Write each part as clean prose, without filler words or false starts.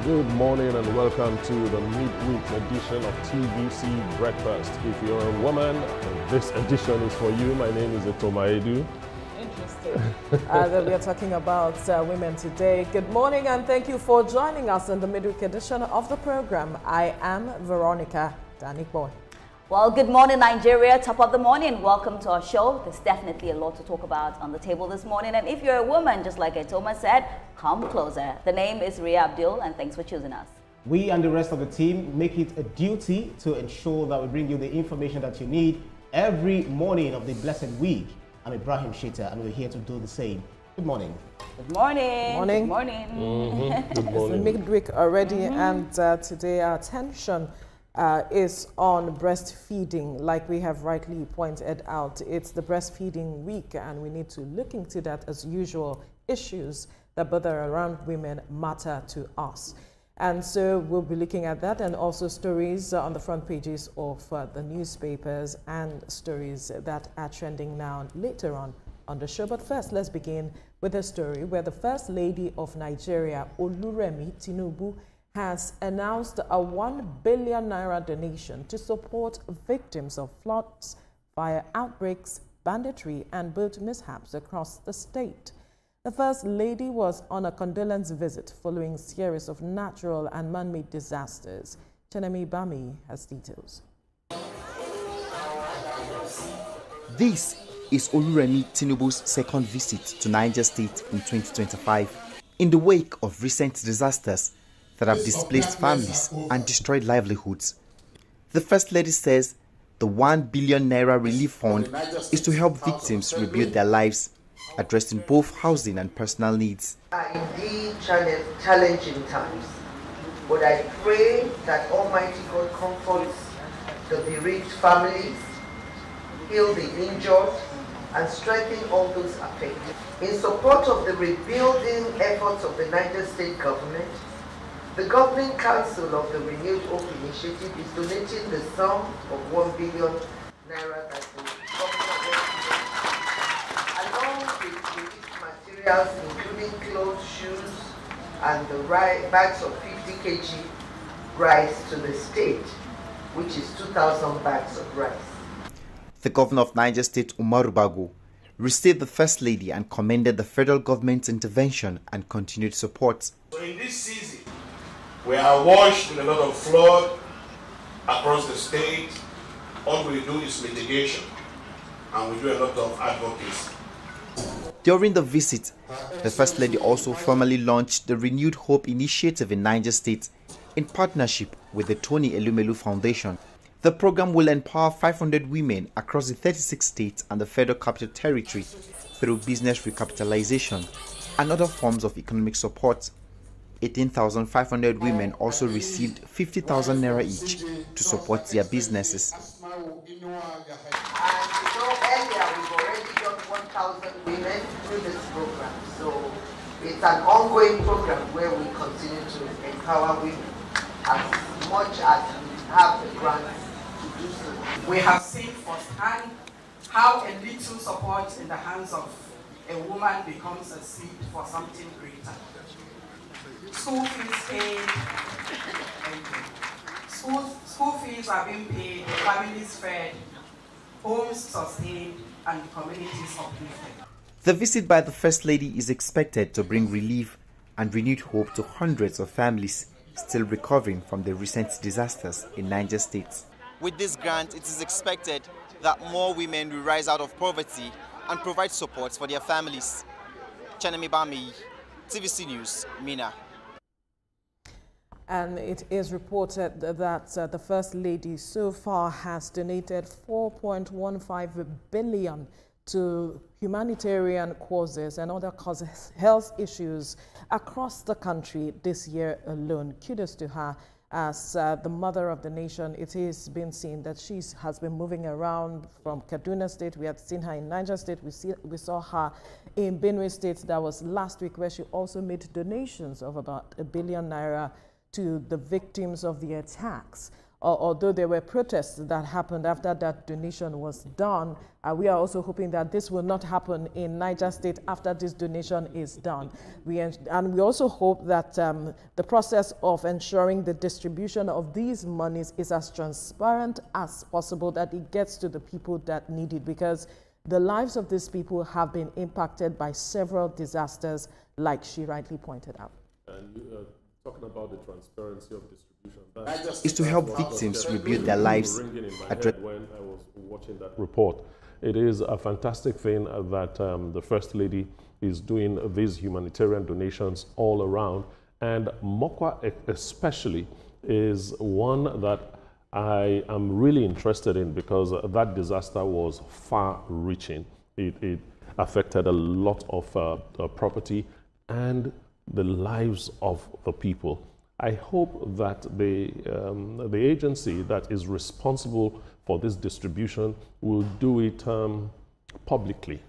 Good morning and welcome to the midweek edition of TVC Breakfast. If you're a woman, this edition is for you. My name is Etoma Edu. Interesting. We are talking about women today. Good morning and thank you for joining us in the midweek edition of the program. I am Veronica Danikboy. Well, good morning, Nigeria. Top of the morning. Welcome to our show. There's definitely a lot to talk about on the table this morning. And if you're a woman, just like Etoma said, come closer. The name is Ria Abdul, and thanks for choosing us. We and the rest of the team make it a duty to ensure that we bring you the information that you need every morning of the blessed week. I'm Ibrahim Shita, and we're here to do the same. Good morning. Good morning. Morning. Good morning. Good morning. It's midweek already, and today our attention is on breastfeeding. Like we have rightly pointed out, it's the breastfeeding week, and we need to look into that as usual. Issues that bother around women matter to us. And so we'll be looking at that, and also stories on the front pages of the newspapers and stories that are trending now later on the show. But first, let's begin with a story where the First Lady of Nigeria, Oluremi Tinubu, has announced a 1 billion naira donation to support victims of floods, fire outbreaks, banditry, and boat mishaps across the state. The First Lady was on a condolence visit following a series of natural and man-made disasters. N1bn has details. This is Oluremi Tinubu's second visit to Niger State in 2025 in the wake of recent disasters that have displaced families and destroyed livelihoods. The First Lady says the 1 billion naira relief fund is to help victims rebuild their lives, addressing both housing and personal needs. Indeed challenging times, but I pray that Almighty God comforts the bereaved families, heal the injured, and strengthen all those affected. In support of the rebuilding efforts of the Niger State government, the Governing Council of the Renewed Hope Initiative is donating the sum of 1 billion naira that the government along with relief materials including clothes, shoes, and the bags of 50 kg rice to the state, which is 2,000 bags of rice. The Governor of Niger State, Umaru Bago, received the First Lady and commended the federal government's intervention and continued support. So in this season, we are washed in a lot of flood across the state. All we do is mitigation, and we do a lot of advocacy. During the visit, the First Lady also formally launched the Renewed Hope Initiative in Niger State in partnership with the Tony Elumelu Foundation. The program will empower 500 women across the 36 states and the Federal Capital Territory through business recapitalization and other forms of economic support. 18,500 women also received 50,000 naira each to support their businesses. And earlier we've already done 1,000 women through this program. So it's an ongoing program where we continue to empower women as much as we have the grants to do so. We have seen firsthand how a little support in the hands of a woman becomes a seed for something greater. School fees paid, school fees are being paid, families fed, homes sustained, and communities uplifted. The visit by the First Lady is expected to bring relief and renewed hope to hundreds of families still recovering from the recent disasters in Niger State. With this grant, it is expected that more women will rise out of poverty and provide support for their families. N1bn, TVC News, Mina. And it is reported that the First Lady so far has donated 4.15 billion to humanitarian causes and other causes, health issues across the country this year alone. Kudos to her. As the mother of the nation, it is been seen that she has been moving around from Kaduna State. We had seen her in Niger State. We saw her in Benue State. That was last week, where she also made donations of about 1 billion naira to the victims of the attacks although there were protests that happened after that donation was done, we are also hoping that this will not happen in Niger State after this donation is done. And we also hope that the process of ensuring the distribution of these monies is as transparent as possible, that it gets to the people that need it, because the lives of these people have been impacted by several disasters, like she rightly pointed out. And talking about the transparency of distribution, is to help victims rebuild their lives. When I was watching that report, it is a fantastic thing that the First Lady is doing these humanitarian donations all around, and Mokwa especially is one that I am really interested in, because that disaster was far-reaching. It affected a lot of property and the lives of the people. I hope that the agency that is responsible for this distribution will do it publicly.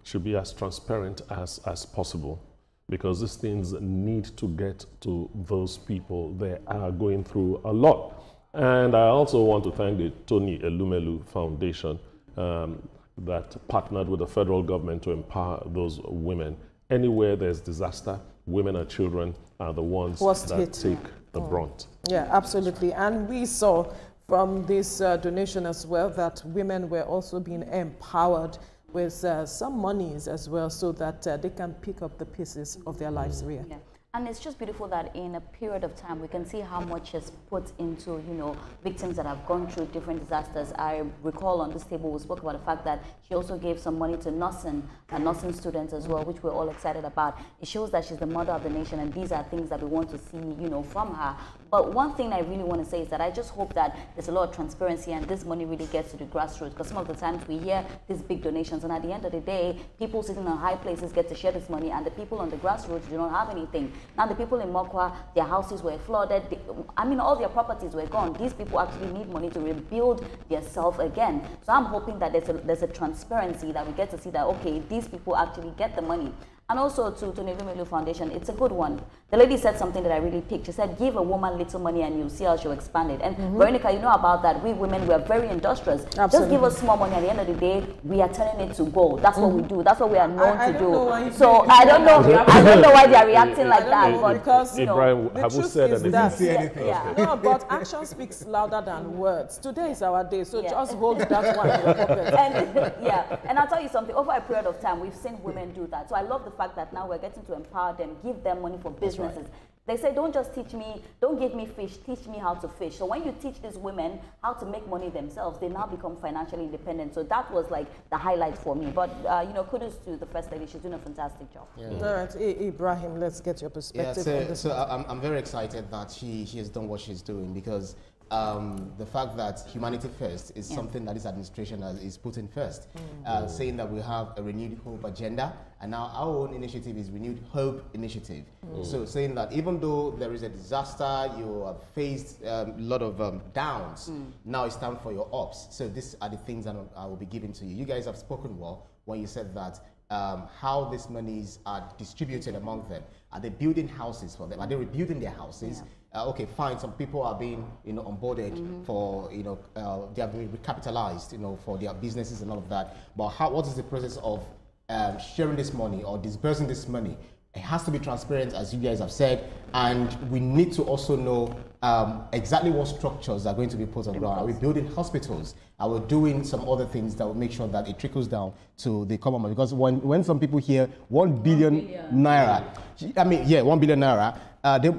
Should be as transparent as possible, because these things need to get to those people. They are going through a lot. And I also want to thank the Tony Elumelu Foundation that partnered with the federal government to empower those women. Anywhere there's disaster, women and children are the ones that take the brunt. Yeah, absolutely. And we saw from this donation as well that women were also being empowered with some monies as well, so that they can pick up the pieces of their lives. Yeah. And it's just beautiful that in a period of time, we can see how much is put into, you know, victims that have gone through different disasters. I recall on this table, we spoke about the fact that she also gave some money to nursing students as well, which we're all excited about. It shows that she's the mother of the nation, and these are things that we want to see, you know, from her. But one thing I really want to say is that I just hope that there's a lot of transparency and this money really gets to the grassroots, because some of the times we hear these big donations, and at the end of the day, people sitting on high places get to share this money, and the people on the grassroots do not have anything. Now, the people in Mokwa, their houses were flooded. All their properties were gone. These people actually need money to rebuild themselves again. So I'm hoping that there's a transparency, that we get to see that, okay, these people actually get the money. And also to Oluremi Foundation, it's a good one. The lady said something that I really picked. She said, give a woman little money and you'll see how she'll expand it. And Veronica, you know about that. We women, we are very industrious. Absolutely. Just give us small money. At the end of the day, we are turning it to gold. That's what we do. That's what we are known to do. So I don't know why they are reacting like that. But because, you know, Ibrahim, have you said anything? Yeah. No, but action speaks louder than words. Today is our day, so just hold that one in your pocket. And I'll tell you something. Over a period of time, we've seen women do that. So I love the fact that now we're getting to empower them, give them money for businesses. Right. They say, don't just teach me, don't give me fish, teach me how to fish. So when you teach these women how to make money themselves, they now become financially independent. So that was like the highlight for me. But, you know, kudos to the First Lady. She's doing a fantastic job. Yeah. All right, Ibrahim, let's get your perspective on this. So I'm very excited that she has done what she's doing, because the fact that humanity first is something that this administration is putting first, saying that we have a renewed hope agenda, and now our own initiative is renewed hope initiative. So saying that even though there is a disaster, you have faced a lot of downs, now it's time for your ups. So these are the things that I will be giving to you. You guys have spoken well when you said that how these monies are distributed among them. Are they building houses for them? Are they rebuilding their houses? Okay, fine. Some people are being, onboarded for, they have been recapitalized, for their businesses and all of that. But what is the process of sharing this money or disbursing this money? It has to be transparent, as you guys have said, and we need to also know exactly what structures are going to be put on ground. Are we building hospitals? Are we doing some other things that will make sure that it trickles down to the common man? Because when some people hear 1 billion naira, 1 billion naira,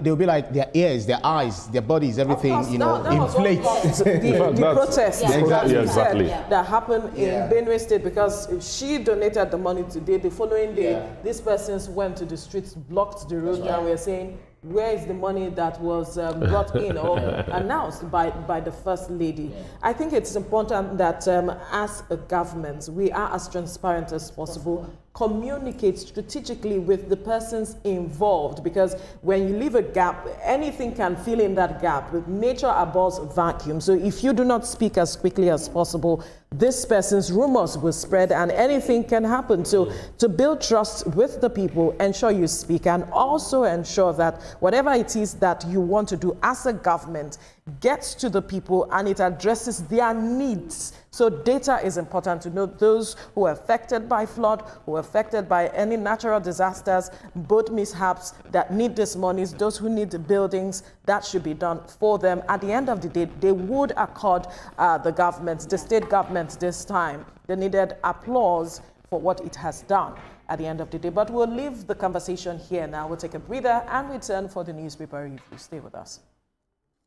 they'll be like, their ears, their eyes, their bodies, everything, inflates. The protest exactly. that happened in Benue State, because she donated the money today. The following day, these persons went to the streets, blocked the road, and we're saying, where is the money that was brought in or announced by the First Lady? I think it's important that as a government, we are as transparent as possible, communicate strategically with the persons involved, because when you leave a gap, anything can fill in that gap. Nature abhors vacuum. So if you do not speak as quickly as possible, this person's rumors will spread and anything can happen. So to build trust with the people, ensure you speak, and also ensure that whatever it is that you want to do as a government gets to the people and it addresses their needs. So data is important to know those who are affected by flood, who are affected by any natural disasters, boat mishaps that need these monies, those who need the buildings, that should be done for them. At the end of the day, they would accord the government, the state government this time, the needed applause for what it has done at the end of the day. But we'll leave the conversation here now. We'll take a breather and return for the newspaper review. Stay with us.